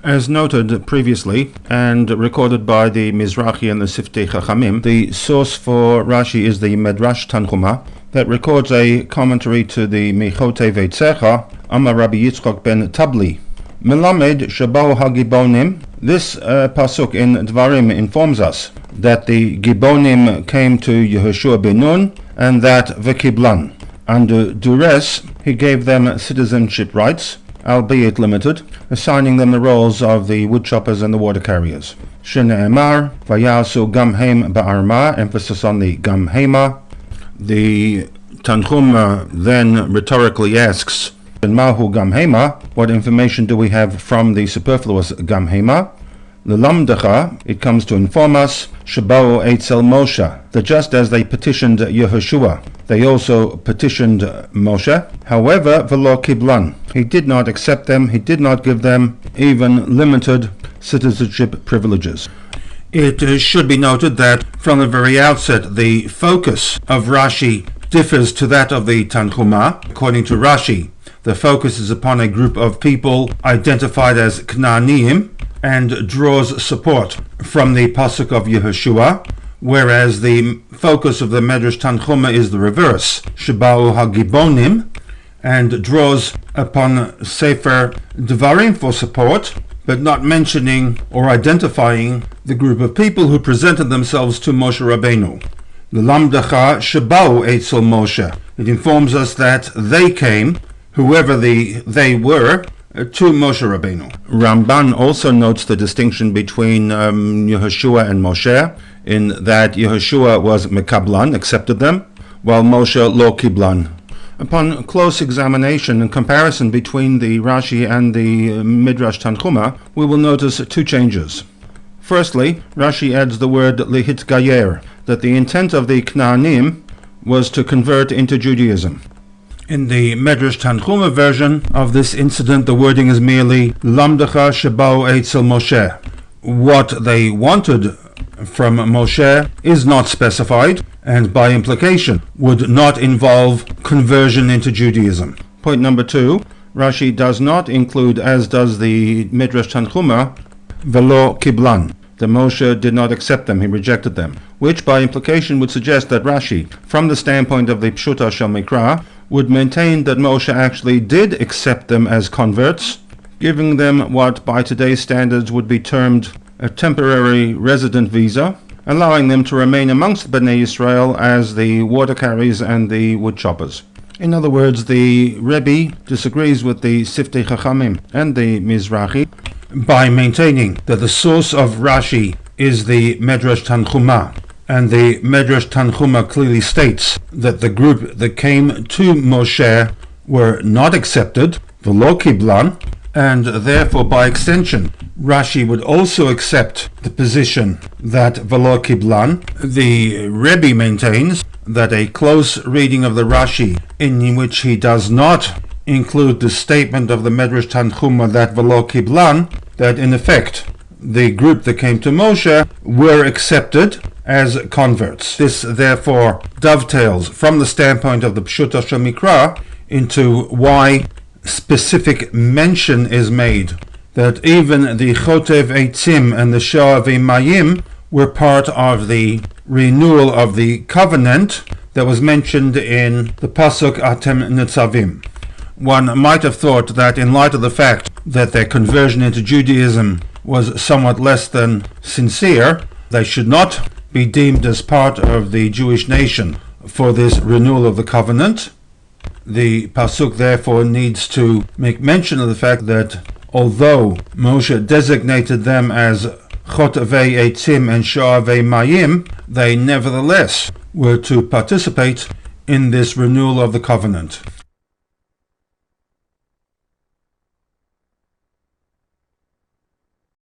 As noted previously and recorded by the Mizrahi and the Siftei Chachamim, the source for Rashi is the Midrash Tanchuma that records a commentary to the Michotev SICHAH, Amar Rabbi Yitzchok ben Tabli. Melamed Shabahu HaGibonim. This pasuk in Dvarim informs us that the Gibonim came to Yehoshua ben Nun and that V'kiblan. Under duress, he gave them citizenship rights, albeit limited, assigning them the roles of the woodchoppers and the water carriers. Shene'emar, Vayasu Gamheim Ba'arma, emphasis on the Gamheima. The Tanchuma then rhetorically asks, Mahu Gamheima, what information do we have from the superfluous Gamheima? L'lamdecha, it comes to inform us, Shabao Eitzel Moshe, that just as they petitioned Yehoshua, they also petitioned Moshe. However, v'lo kiblan, he did not accept them, he did not give them even limited citizenship privileges. It should be noted that from the very outset, the focus of Rashi differs to that of the Tanchuma. According to Rashi, the focus is upon a group of people identified as Knaaniim, and draws support from the pasuk of Yehoshua, whereas the focus of the Midrash Tanchuma is the reverse, Sheba'u HaGibonim, and draws upon Sefer Dvarim for support, but not mentioning or identifying the group of people who presented themselves to Moshe Rabbeinu. L'lamdecha Sheba'u Eitzel Moshe. It informs us that they came, whoever they were, to Moshe Rabbeinu. Ramban also notes the distinction between Yehoshua and Moshe, in that Yehoshua was Mekablan, accepted them, while Moshe lo Kiblan. Upon close examination and comparison between the Rashi and the Midrash Tanchuma, we will notice two changes. Firstly, Rashi adds the word lihitgayer, that the intent of the Knaanim was to convert into Judaism. In the Midrash Tanchuma version of this incident, the wording is merely Lamdecha Sheba'u Eitzel Moshe. What they wanted from Moshe is not specified, and by implication would not involve conversion into Judaism. Point number two, Rashi does not include, as does the Midrash Tanchuma, Velo Kiblan. The Moshe did not accept them, he rejected them, which by implication would suggest that Rashi, from the standpoint of the Pshuta Shel Mikra, would maintain that Moshe actually did accept them as converts, giving them what by today's standards would be termed a temporary resident visa, allowing them to remain amongst Bnei Yisrael as the water carriers and the wood choppers. In other words, the Rebbe disagrees with the Siftei Chachamim and the Mizrahi by maintaining that the source of Rashi is the Midrash Tanchuma, and the Midrash Tanchuma clearly states that the group that came to Moshe were not accepted, v'lo kiblan, and therefore by extension Rashi would also accept the position that v'lo kiblan. The Rebbe maintains that a close reading of the Rashi, in which he does not include the statement of the Midrash Tanchuma that v'lo kiblan, that in effect the group that came to Moshe were accepted as converts. This therefore dovetails from the standpoint of the Pshuta Shel Mikra into why specific mention is made that even the Chotev Eitzim and the Shoavei Mayim were part of the renewal of the covenant that was mentioned in the pasuk Atem Nitzavim. One might have thought that in light of the fact that their conversion into Judaism was somewhat less than sincere, they should not be deemed as part of the Jewish nation for this renewal of the covenant. The pasuk therefore needs to make mention of the fact that although Moshe designated them as Chotavei Eitzim and Shoavei Mayim, they nevertheless were to participate in this renewal of the covenant.